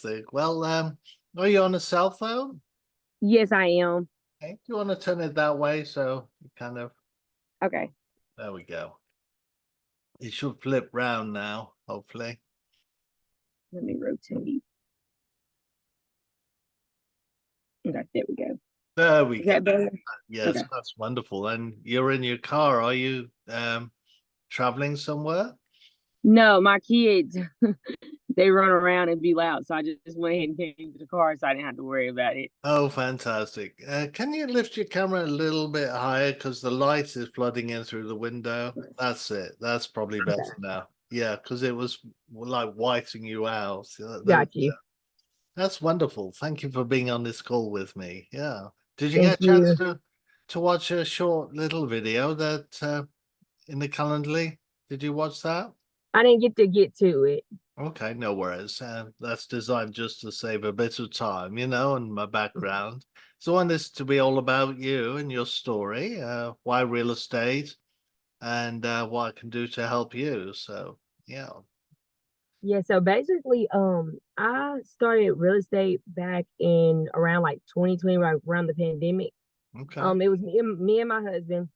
fantastic. Well, are you on a cell phone? Yes, I am. Okay. Do you want to turn it that way so you kind of, Okay, there we go. It should flip round now, hopefully. let me rotate. Okay, there we go. There we Is go. that better? Yes, Okay. that's wonderful. And you're in your car. Are you traveling somewhere? No, my kids, they run around and be loud, so I just went ahead and came to the car so I didn't have to worry about it. Oh, fantastic. Can you lift your camera a little bit higher because the light is flooding in through the window? That's it. That's probably better Okay, now. Yeah, because it was like whiting you out. There we got you. go. That's wonderful. Thank you for being on this call with me. Yeah. Did you Thank get a chance you. to watch a short little video that in the Calendly? Did you watch that? I didn't get to it. Okay, no worries. That's designed just to save a bit of time, and my background. So I want this to be all about you and your story, why real estate, and what I can do to help you. So, yeah. Yeah, so basically, I started real estate back in around like 2020, right around the pandemic. Okay. It was me and my husband,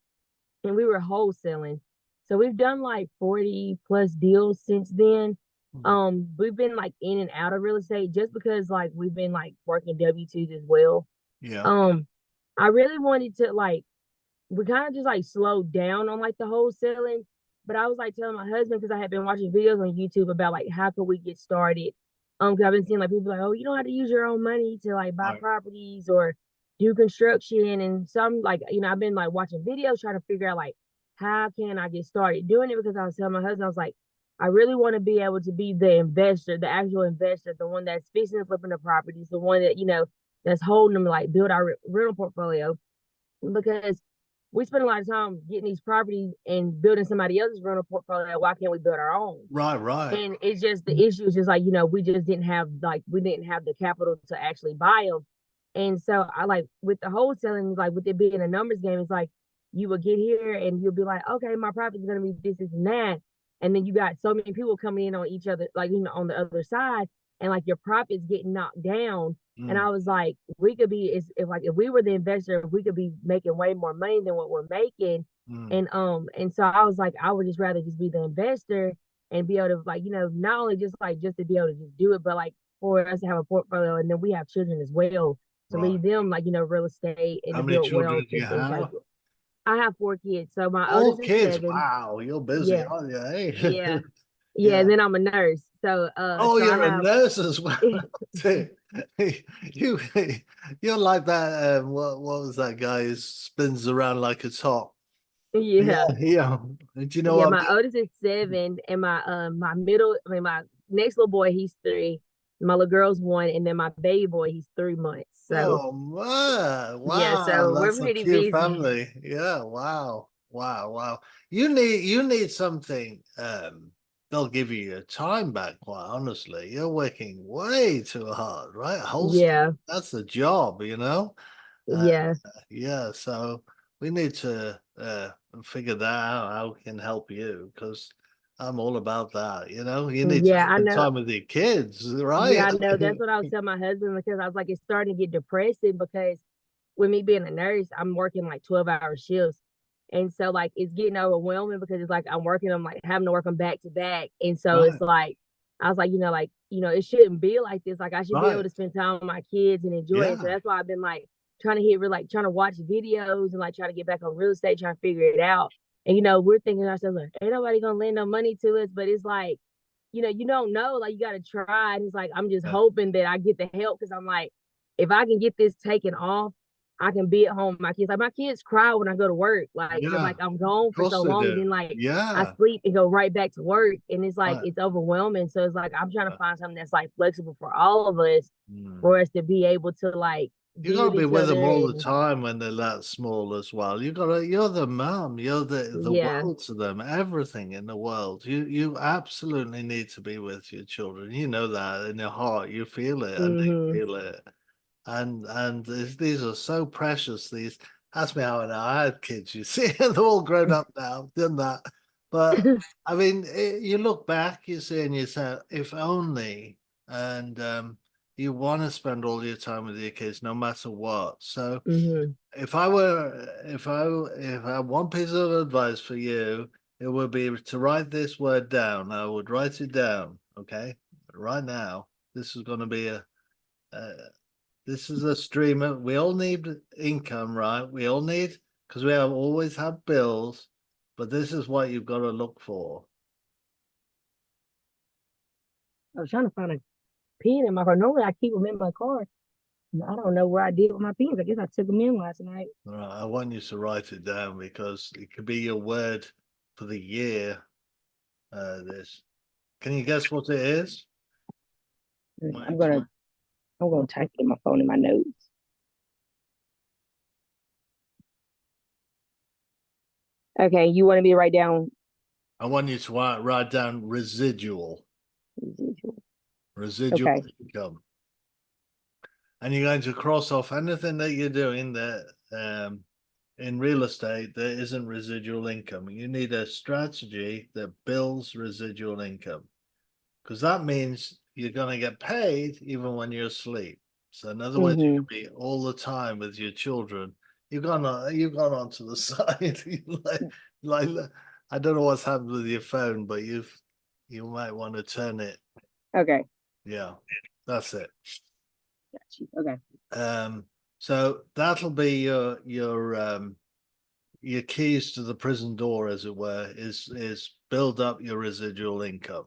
and we were wholesaling. So we've done like 40 plus deals since then. Hmm. We've been like in and out of real estate just because like we've been like working W-2s as well. Yeah. Um, I really wanted to like we kind of just like slowed down on like the wholesaling, but I was like telling my husband because I had been watching videos on YouTube about like how could we get started. Because I've been seeing like people like, oh, you don't have to use your own money to like buy Right. properties or do construction, and some like I've been like watching videos trying to figure out like how can I get started doing it because I was telling my husband I was like I really want to be able to be the investor, the actual investor, the one that's fixing and flipping the properties, the one that that's holding them like build our rental portfolio because we spend a lot of time getting these properties and building somebody else's rental portfolio. Why can't we build our own? Right, right. And it's just the issue is just like, we just didn't have we didn't have the capital to actually buy them. And so I like with the wholesaling, like with it being a numbers game, it's like you will get here and you'll be like, okay, my profit is gonna be this and that. And then you got so many people coming in on each other, like on the other side, and like your profits getting knocked down. And Mm, I was like, we could be if we were the investor, we could be making way more money than what we're making. mm. And so I was like, I would just rather just be the investor and be able to like, not only just like just to be able to just do it, but like for us to have a portfolio and then we have children as well to Right. leave them like, real estate and How to many build children wealth do you and things like have? that. I have 4 kids. So my Four oldest is kids. 7. Wow, you're busy, Yeah. aren't you? Hey? Yeah. Yeah. Yeah. And then I'm a nurse. So Oh, so I you're a have nurse as well. You, you're like that. What was that guy who spins around like a top? Yeah, yeah. yeah. Do you know Yeah, what my oldest is 7 and my next little boy, he's 3. My little girl's 1, and then my baby boy, he's 3 months. So Oh man, yeah, wow, so we're that's a pretty cute busy. family. Yeah, wow, wow, wow. You need something. They'll give you your time back, quite honestly. You're working way too hard, right? Holster, Yeah. that's the job. Uh, Yeah. yeah, so we need to figure that out, how we can help you, because I'm all about that, you need to Yeah, I spend know. time with your kids, right? Yeah, I know. That's what I was telling my husband because I was like, it's starting to get depressing because with me being a nurse, I'm working like 12-hour shifts. And so like it's getting overwhelming because it's like I'm like having to work them back to back. And so it's Right, like I was like, it shouldn't be like this. Like I should be able right. to spend time with my kids and enjoy it. So Yeah. that's why I've been like trying to watch videos and like trying to get back on real estate, trying to figure it out. And we're thinking to ourselves, like, ain't nobody gonna lend no money to us, but it's like you don't know, like you got to try. And it's like, I'm just Yeah. hoping that I get the help because I'm like, if I can get this taken off, I can be at home with my kids. Like my kids cry when I go to work, like because Yeah, like I'm gone of for course so they long, and do. then like I Yeah, sleep and go right back to work, and it's like right. it's overwhelming. So it's like I'm trying to Uh, find something that's like flexible for all of us, mm. for us to be able to like You be gotta with be each with them other. all the And time when they're that small as well. You're the mum, you're the yeah. world to them, everything in the world. You absolutely need to be with your children. You know that in your heart, you feel it and they Hmm. feel it. And these are so precious. Ask me how I had kids, you see, they're all grown up now, done that. But I mean, you look back, you see, and you say, if only. And you want to spend all your time with your kids, no matter what. So Mm-hmm. if I had one piece of advice for you, it would be to write this word down. I would write it down, okay? Right now, this is going to be uh, this is a streamer. We all need income, right? We all need, because we have always have bills, but this is what you've got to look for. I was trying to find a pen in my car. Normally I keep them in my car. I don't know where I did with my pens. I guess I took them in last night. All right, I want you to write it down because it could be your word for the year. This. Can you guess what it is? I'm gonna type in my phone in my notes. Okay, you want me to write down I want you to write down residual. Residual Okay. income. And you're going to cross off anything that you're doing that in real estate that isn't residual income. You need a strategy that builds residual income because that means you're going to get paid even when you're asleep. So in other words, you Mm-hmm. can be all the time with your children. You've gone onto the side. like I don't know what's happened with your phone, but you might want to turn it. Okay. Yeah, that's it. Got you. Okay. So that'll be your keys to the prison door, as it were, is build up your residual income.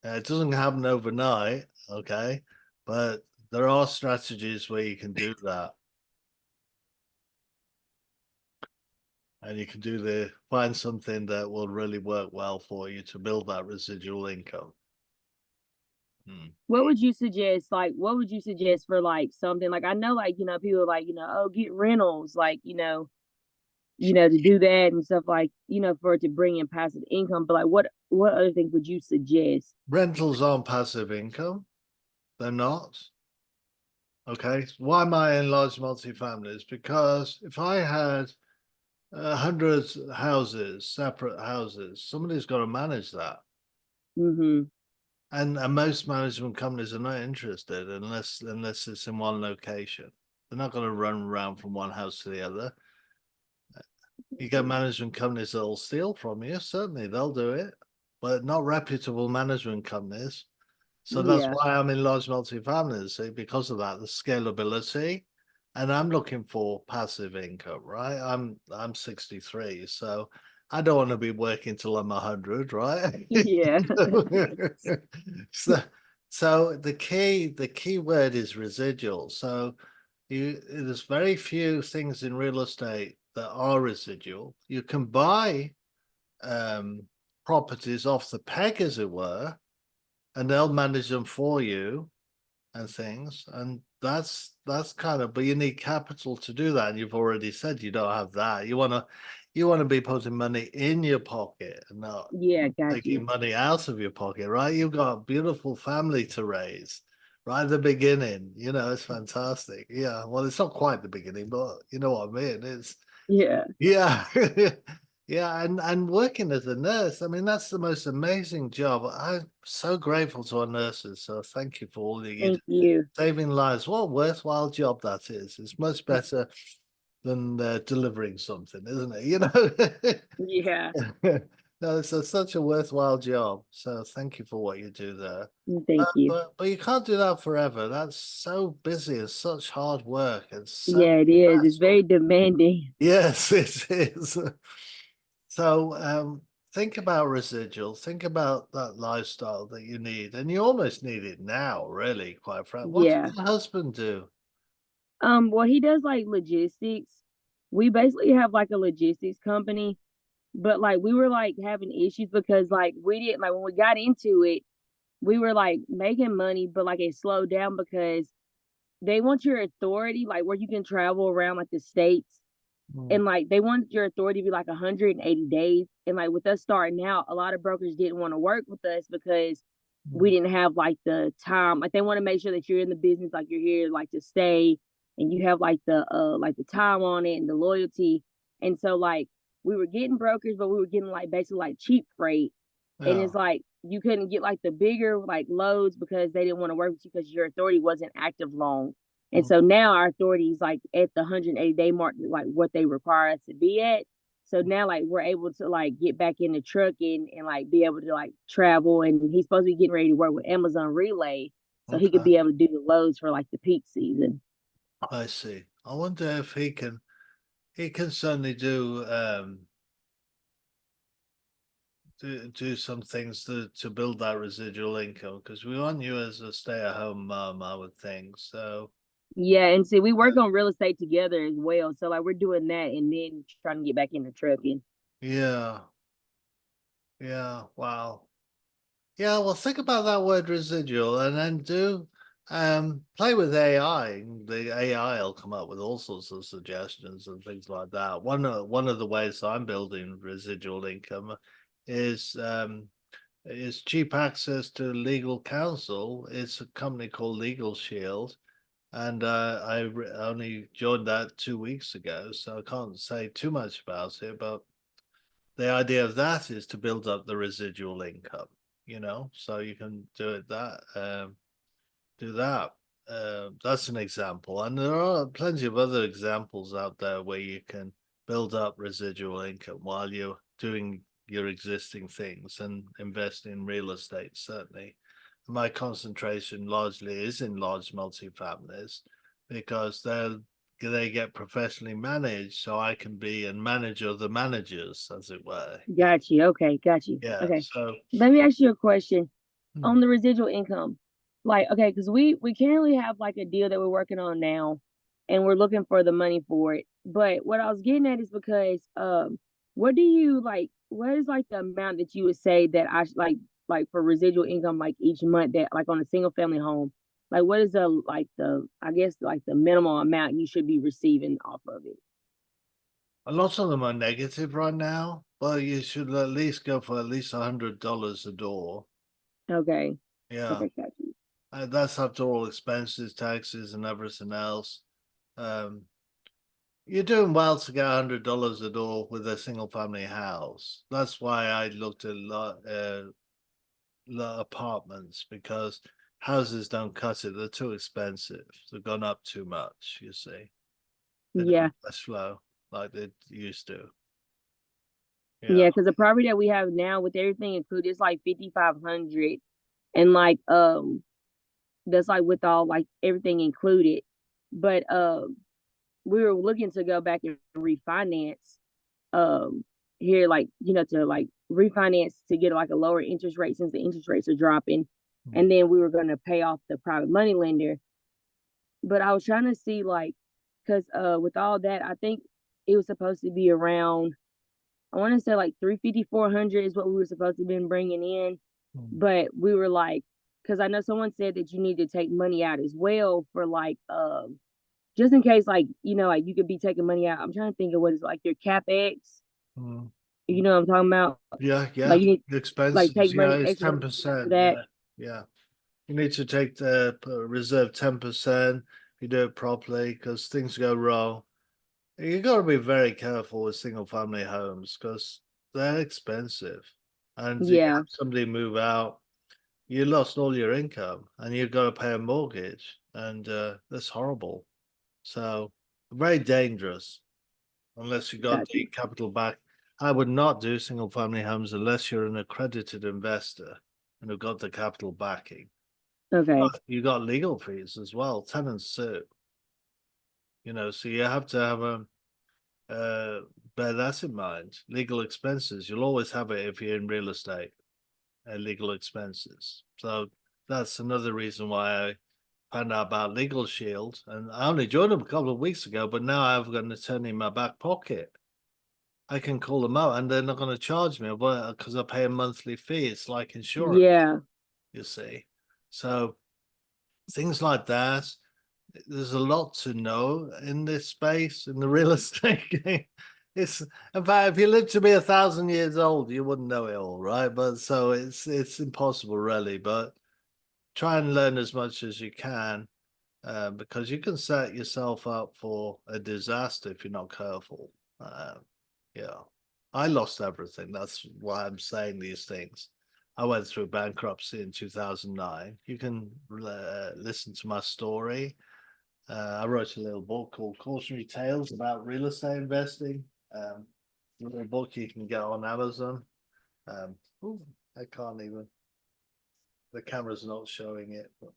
It doesn't happen overnight, okay, but there are strategies where you can do that, and you can find something that will really work well for you to build that residual income. What would you suggest? Like, what would you suggest for like something like I know, like, people like, oh, get rentals, like, to do that and stuff like, for it to bring in passive income. But like what other things would you suggest? Rentals aren't passive income; they're not. Okay, why am I in large multifamilies? Because if I had 100 houses, separate houses, somebody's got to manage that. Mm-hmm. And most management companies are not interested unless it's in one location. They're not going to run around from one house to the other. You get management companies that'll steal from you, certainly they'll do it, but not reputable management companies. So that's Yeah. why I'm in large multifamilies, see, because of that, the scalability. And I'm looking for passive income, right? I'm 63, so I don't want to be working till I'm 100, right? Yeah. so, so the key word is residual. So there's very few things in real estate that are residual. You can buy um, properties off the peg, as it were, and they'll manage them for you and things. And that's kind of, but you need capital to do that. And you've already said you don't have that. You want to be putting money in your pocket and not Yeah, got taking you. money out of your pocket, right? You've got a beautiful family to raise right at the beginning. It's fantastic. Yeah. Well, it's not quite the beginning, but you know what I mean. It's Yeah. yeah. Yeah, and working as a nurse, I mean, that's the most amazing job. I'm so grateful to our nurses. So thank you for all that you do. Thank you. Saving lives. What a worthwhile job that is. It's much better than delivering something, isn't it? Yeah. No, it's such a worthwhile job. So thank you for what you do there. Thank you. But you can't do that forever. That's so busy. It's such hard work. It's so Yeah, it is. It's stressful. very demanding. Yes, it is. So think about residual. Think about that lifestyle that you need, and you almost need it now, really. Quite frankly, what does Yeah. your husband do? Well, he does like logistics. We basically have like a logistics company, but like we were like having issues because like we didn't like when we got into it, we were like making money, but like it slowed down because they want your authority, like where you can travel around like the states, Mm, and like they want your authority to be like 180 days. And like with us starting out, a lot of brokers didn't want to work with us because we mm, didn't have like the time. Like they want to make sure that you're in the business, like you're here like to stay, and you have like the time on it and the loyalty. And so like we were getting brokers, but we were getting like basically like cheap freight. And yeah. it's like you couldn't get like the bigger like loads because they didn't want to work with you because your authority wasn't active long. And Mm. so now our authority is like at the 180-day mark, like what they require us to be at. So now like we're able to like get back in the truck and like be able to like travel. And he's supposed to be getting ready to work with Amazon Relay so he could Okay, be able to do the loads for like the peak season. I see. I wonder if he can certainly do some things to build that residual income because we want you as a stay-at-home mom, I would think. So Yeah, and see, we work on real estate together as well. So like we're doing that and then trying to get back into trucking. yeah, yeah, wow. Yeah, well, think about that word residual and then do play with AI. The AI will come up with all sorts of suggestions and things like that. One of the ways I'm building residual income is cheap access to legal counsel. It's a company called Legal Shield, and only joined that 2 weeks ago, so I can't say too much about it. But the idea of that is to build up the residual income, so you can do it that do that. That's an example, and there are plenty of other examples out there where you can build up residual income while you're doing your existing things and invest in real estate. Certainly, my concentration largely is in large multifamilies because they get professionally managed, so I can be and manager the managers, as it were. Got you. Okay, got you. Yeah. Okay. So, Let me ask you a question hmm, on the residual income. Like, okay, because we currently have like a deal that we're working on now and we're looking for the money for it. But what I was getting at is because what do you like what is like the amount that you would say that I like for residual income like each month that like on a single family home? Like what is the I guess like the minimum amount you should be receiving off of it? a lot of them are negative right now. Well, you should at least go for at least $100 a door. Okay. Yeah, Okay, got you. that's after all expenses, taxes, and everything else. Um, you're doing well to get $100 a door with a single family house. That's why I looked at apartments because houses don't cut it. They're too expensive. They've gone up too much. You see, they Yeah. don't cash flow like they used to. Yeah. Yeah, because the property that we have now with everything included, it's like 5,500, and like that's like with all like everything included. But we were looking to go back and refinance um here, like to like refinance to get like a lower interest rate since the interest rates are dropping, Hmm. and then we were going to pay off the private money lender. But I was trying to see like, because with all that, I think it was supposed to be around I want to say like 350, 400 is what we were supposed to have been bringing in. Hmm. But we were like, because I know someone said that you need to take money out as well for like, just in case, like, like you could be taking money out. I'm trying to think of what is like your capex. Hmm. You know what I'm talking about? Yeah, Like yeah. you need The like expenses, take yeah, money, it's extra ten money for percent. that. Yeah, yeah. You need to take the reserve 10% if you do it properly because things go wrong. You got to be very careful with single family homes because they're expensive, and you Yeah, have somebody move out, you lost all your income, and you've got to pay a mortgage, and that's horrible. So very dangerous unless you got got the you. capital back. I would not do single family homes unless you're an accredited investor and have got the capital backing. Okay. Plus, you got legal fees as well, tenants sue. So you have to have uh, bear that in mind. Legal expenses, you'll always have it if you're in real estate, legal expenses. So that's another reason why I found out about Legal Shield. And I only joined them a couple of weeks ago, but now I've got an attorney in my back pocket. I can call them out and they're not going to charge me because I pay a monthly fee. It's like insurance, Yeah, you see. So things like that. There's a lot to know in this space in the real estate game. It's in fact, if you live to be 1,000 years old, you wouldn't know it all, right? But so it's impossible, really. But try and learn as much as you can, because you can set yourself up for a disaster if you're not careful. Yeah, I lost everything. That's why I'm saying these things. I went through bankruptcy in 2009. You can listen to my story. I wrote a little book called Cautionary Tales about real estate investing. A little book you can get on Amazon. Ooh, I can't even. The camera's not showing it. But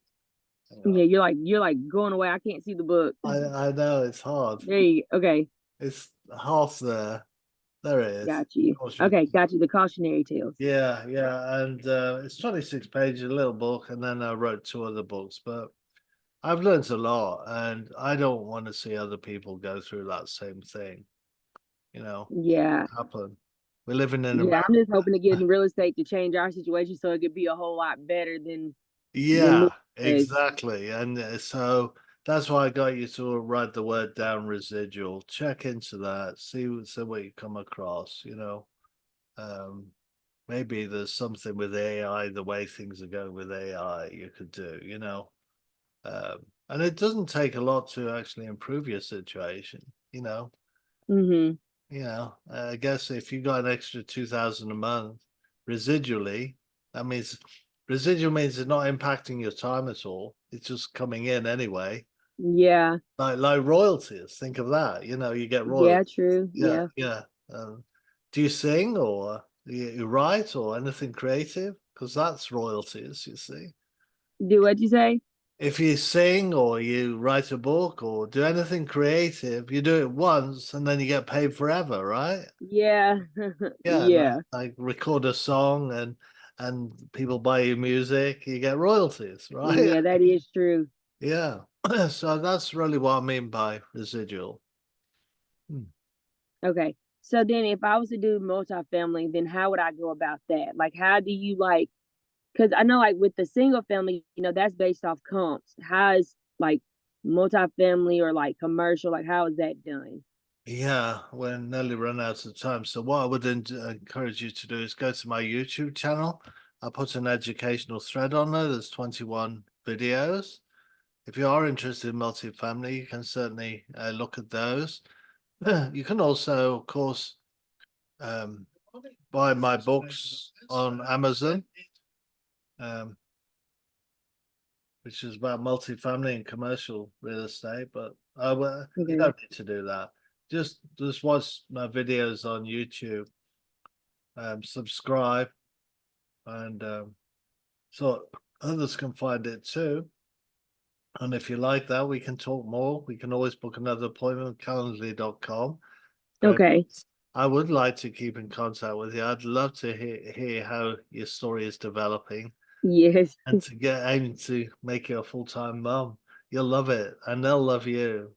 Yeah, you're like going away. I can't see the book. I know it's hard. There you okay. It's half there. There it is. Got you. Cautionary Okay, got Tales. you. The cautionary tales. Yeah, yeah, and it's 26 pages, a little book, and then I wrote two other books. But I've learned a lot, and I don't want to see other people go through that same thing. You know, Yeah. happen. We're living in Yeah, I'm America. just hoping to get in real estate to change our situation so it could be a whole lot better than Yeah, what it is. exactly. And so that's why I got you to write the word down residual. Check into that, see what you come across, you know. Um, maybe there's something with AI, the way things are going with AI, you could do, you know. And it doesn't take a lot to actually improve your situation, you know. Mm-hmm. I guess if you got an extra 2,000 a month residually, that means residual means it's not impacting your time at all. It's just coming in anyway. Yeah. Like royalties. Think of that. You know, you get Yeah, royalties. true. Yeah, Yeah. yeah. Do you sing or you write or anything creative? Because that's royalties, you see. Do what you say? If you sing or you write a book or do anything creative, you do it once and then you get paid forever, right? Yeah. Yeah, Yeah. like record a song and people buy you music, you get royalties, right? Yeah, that is true. Yeah. So that's really what I mean by residual. Hmm. Okay. So then if I was to do multifamily, then how would I go about that? Like how do you like because I know like with the single family, that's based off comps. How is like multifamily or like commercial, like how is that done? Yeah, we're nearly run out of time. So what I would encourage you to do is go to my YouTube channel. I put an educational thread on there. There's 21 videos. If you are interested in multifamily, you can certainly look at those. You can also, of course, um, buy my books on Amazon, um, which is about multifamily and commercial real estate. But you Okay. don't need to do that. Just watch my videos on YouTube, subscribe, and so others can find it too. And if you like that, we can talk more. We can always book another appointment, calendly.com. Great. Okay. I would like to keep in contact with you. I'd love to hear how your story is developing Yes. and to aim to make you a full-time mom. You'll love it and they'll love you.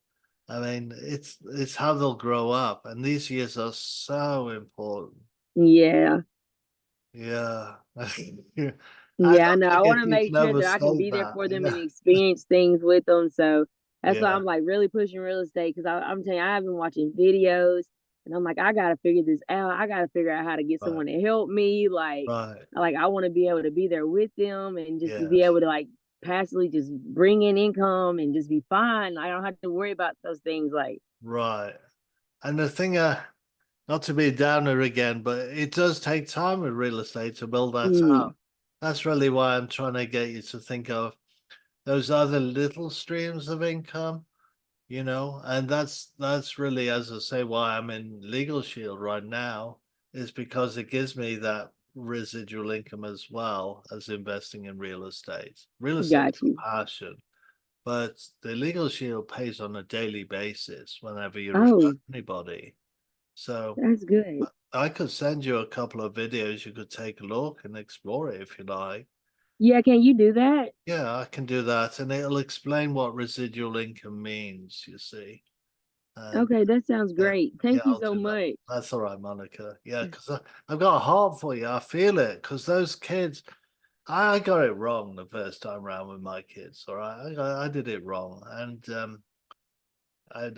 I mean, it's how they'll grow up, and these years are so important. Yeah. Yeah. I Yeah, I don't know. I think want if to you make can sure that I can overstate be there that. for them and Yeah. experience things with them. So that's why Yeah. I'm like really pushing real estate because I'm telling you, I've been watching videos and I'm like, I gotta figure this out. I gotta figure out how to get Right. someone to help me. Right. Like I want to be able to be there with them and just to be Yes. able to like passively just bring in income and just be fine. I don't have to worry about those things. Like, Right. And the thing, not to be a downer again, but it does take time with real estate to build that mm, up. That's really why I'm trying to get you to think of those other little streams of income, and that's really, as I say, why I'm in Legal Shield right now, is because it gives me that residual income as well as investing in real estate. Real estate's got you. a passion, but the Legal Shield pays on a daily basis whenever you refer Oh, anybody. So that's good. I could send you a couple of videos. You could take a look and explore it if you like. Yeah, can you do that? Yeah, I can do that, and it'll explain what residual income means, you see. And Okay, that sounds yeah, great. yeah, Thank you I'll so do that. much. That's all right, Monica. Yeah, because I've got a heart for you. I feel it because those kids, I got it wrong the first time around with my kids. All right, I did it wrong, and I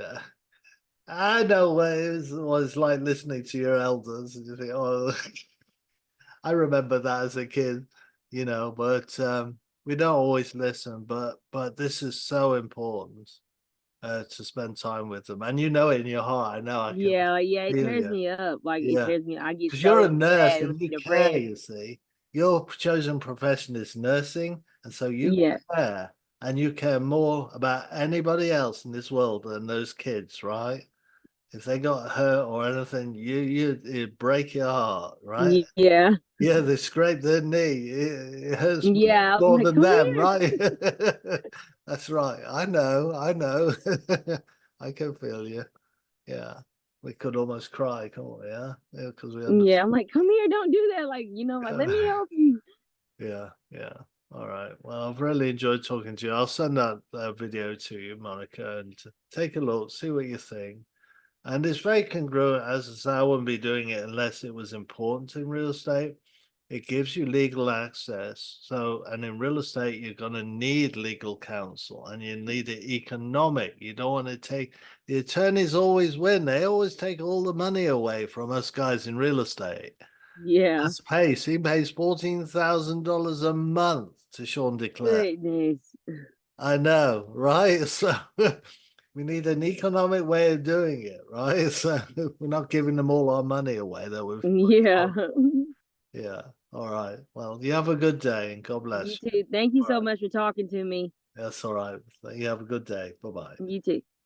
I know what it's like listening to your elders and you think, oh, I remember that as a kid, but we don't always listen. But this is so important to spend time with them, and you know it in your heart. I know I can Yeah, yeah, it feel tears you. me up. Like it Yeah, tears me. I get because you're so a nurse sad and and you care. depressed. You see, your chosen profession is nursing, and so you Yeah. care, and you care more about anybody else in this world than those kids, right? If they got hurt or anything, it'd break your heart, right? Yeah. Yeah, they scraped their knee. It hurts Yeah. I was more like, than come them, here. right? That's right. I know. I know. I can feel you. Yeah. We could almost cry, can't we? Yeah. Yeah, because we Yeah. understand. I'm like, come here, don't do that. Like, like, let me help you. Yeah. Yeah. All right. Well, I've really enjoyed talking to you. I'll send that video to you, Monica, and take a look, see what you think. And it's very congruent. As I say, I wouldn't be doing it unless it was important in real estate. It gives you legal access. So, and in real estate, you're going to need legal counsel and you need it economic. You don't want to take the attorneys always win. They always take all the money away from us guys in real estate. Yeah. That's pays. He pays $14,000 a month to Sean Declare. Goodness. I know, right? So we need an economic way of doing it, right? So we're not giving them all our money away that we've Yeah. yeah. All right. Well, you have a good day and God You bless you. too. Thank you All so right. much for talking to me. That's all right. You have a good day. Bye bye. You too.